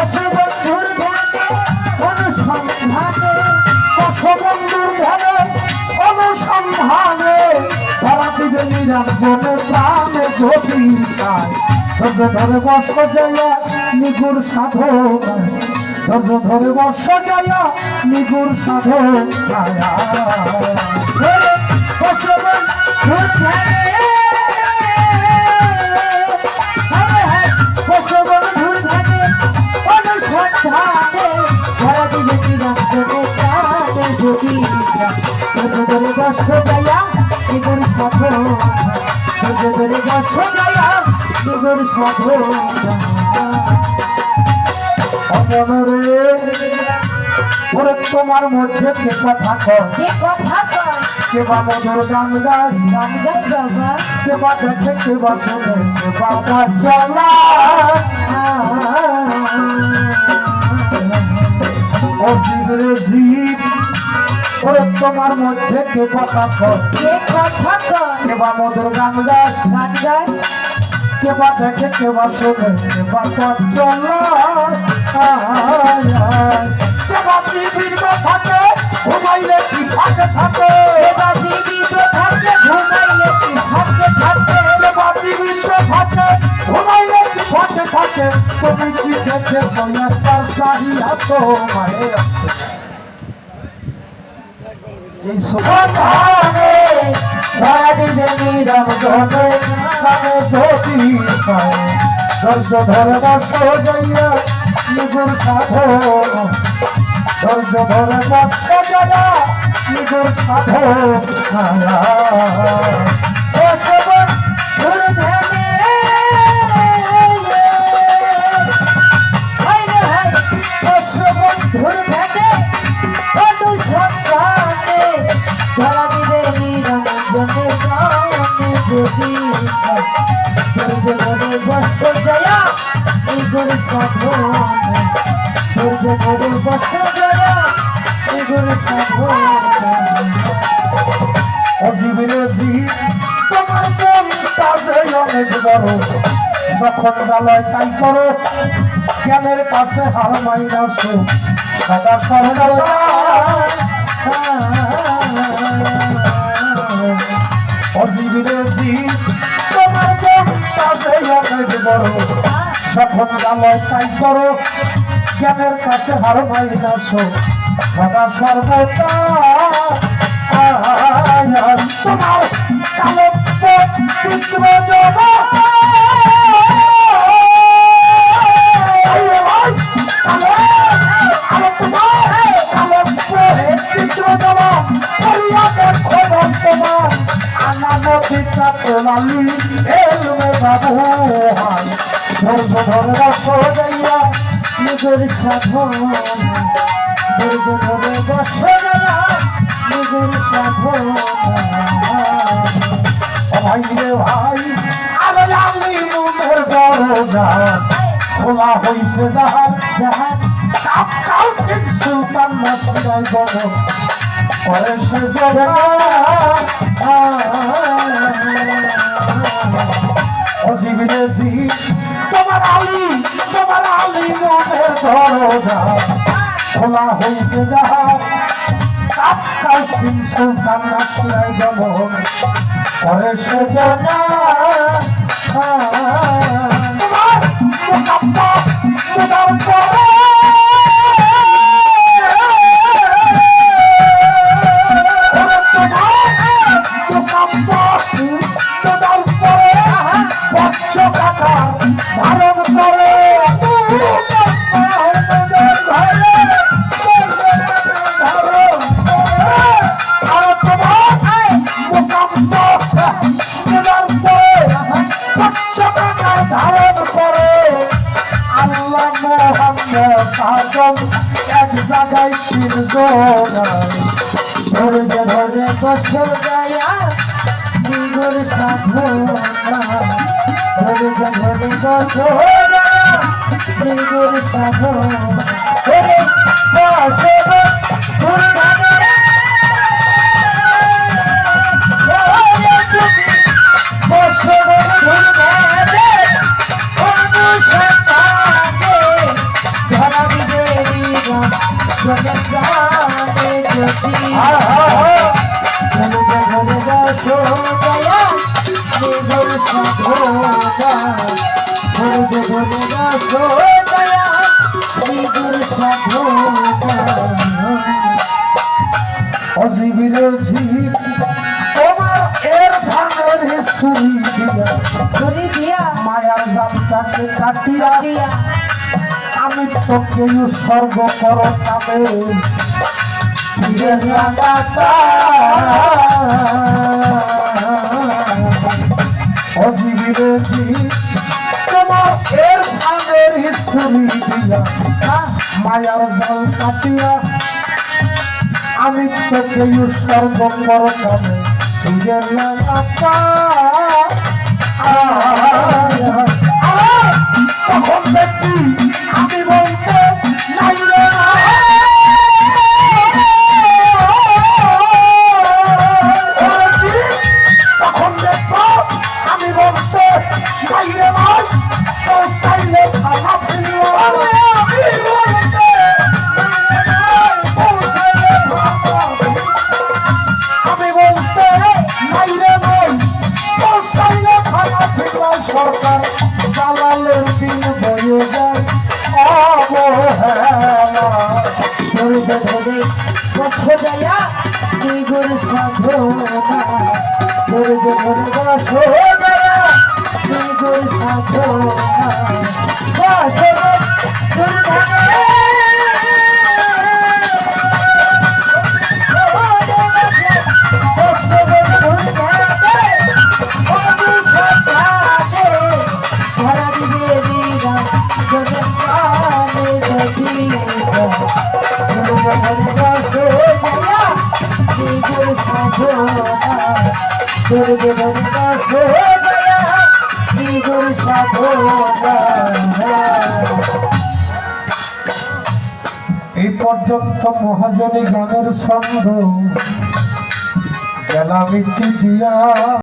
বসে বন্ধুর ধ্যানে অনুসন্ধানে বসে বন্ধুর ধ্যানে অনুসন্ধানে ধরা দিবে নিরঞ্জনে প্রাণে জ্যোতি চায় ধৈর্য ধরে বস যায় নিগুর সাধনায় ধৈর্য ধরে বস যায় নিগুর সাধনায় বসে বন্ধুর ধ্যানে বসে বন্ধুর ধ্যানে অনুসন্ধানে ধরা দিবে নিরঞ্জনে প্রাণে জ্যোতি ধরে বস যায়া নিগুর সাধনায় ধরে বস যায়া নিগুর সাধনায় অমরে ওরে তোমার মধ্যে কে কথা কয় কে কথা কয় কে বা মধুর গান গায় গান গাই বাবা কে বা দেখে কে বা শুনে কে বা চলা অজীব রে জীব ওরে তোমার মধ্যে কে কথা কয় কে কথা কয় কে বা মধুর গান গায় গান গায় কে বা দেখে কে বা শুনে কে বা চলা কে বা জীবিত থাকে ঘুমাইলে কি থাকে থাকে এবা জীবিত থাকে ঘুমাইলে কি থাকে থাকে এবা জীবিত থাকে ঘুমাইলে কি থাকে থাকে তুমি কি দেখে সোনার তার সাহিয়া তোমায় এই সন্ধানে ধরা দিবে নিরঞ্জনে সামনে জ্যোতি সায় ধৈর্য ধরে বসো যাইয়া নিজের সাধন ধৈর্য ধরে বসো যাইয়া নিজের সাধন বসে বন্ধুর ধ্যানে বসে বন্ধুর ধ্যানে অনুসন্ধানে ধরা দিবে নিরঞ্জনে প্রাণে জ্যোতি ধরে বসে যায়া নিগুর সাধনায় ধরে বসে যায়া নিগুর সাধনায় অজীবীর জীব তোমার মন কাছে অনেক বড় যখন জ্বালায় তাই করো জ্ঞানের কাছে হার মাইনাস সাদা সরলতা অজীবীর জীব তোমার মন কাছে অনেক বড় যখন জ্বালায় তাই করো জ্ঞানের কাছে হার মাইনাস সদা সর্বতা তোমার কালো চিত্র জমা চিত্র জমা তোমার আনাগতিকা প্রণালী এলমে বাবু হয় ধৈর্য ধরে বসো যাইয়া নিগুর সাধনায় ধৈর্য ধরে বসে যায়া নিগুর সাধনায় ভাই রে ভাই আরে আলি মুখের দরজা খোলা হইছে যাহার যাহার কাপকাও সিং সুলতান নাসিরাই গগন করে সে জগা অজীবীরে জি তোমার আলি মুখের দরজা খোলা হইছে যাহার কাপকাও সিং সুলতান নাসিরাই গগন করে সে জগা ধারণ করে আল্লাহ মোহাম্মদ আজম এক জায়গায় তিনজন ধৈর্য ধরে বসে যায়া নিগুর সাধনায় ধৈর্য ধরে বসে যায়া নিগুর সাধনায় বসে বন্ধুর ধ্যানে বসে বন্ধুর ধ্যানে অনুসন্ধানে জগৎ প্রাণে জ্যোতি হা হা হা ঘরে বসো দয়া নিগুর সাধনা ঘরে বসো দয়া নিগুর সাধনা অজীবীর জীব তোমার এর ভাঙের হিস্টরি দিয়া ঘুরি দিয়া মায়ার জালটাকে কাটিয়া দিয়া আমি তোকে উৎসর্গ করো তবে অজীবীর জীব তোমার এর ভাঙের হিস্টরি দিয়া মায়ার জাল কাটিয়া আমি তোকে উৎসর্গ করো তবে নিজের লাগা তখন দেখি আমি বলতে নাই রে তখন দেখো আমি বলতে নাই রে ভাই তো চাইলে খানা ফিরিও আমি বলতে আমি বলতে নাই রে ভাই তো চাইলে খানা ফিরলাম সরকার জালালের দিন বয়ে যায় অবহেলা ঘরে ঘরে বসো দয়া নিগুর সাধনা ঘরে ঘরে বসো দয়া নিগুর সাধনা বসো দুর্ধরে ধরা দিবে দিদা জগৎ প্রাণে জ্যোতি বসো দয়া নিগুর সাধনা ঘরে ঘরে বসো দয়া নিগুর সাধনা এই পর্যন্ত মহাজনী গানের ছন্দ গেলাম একটি দিয়া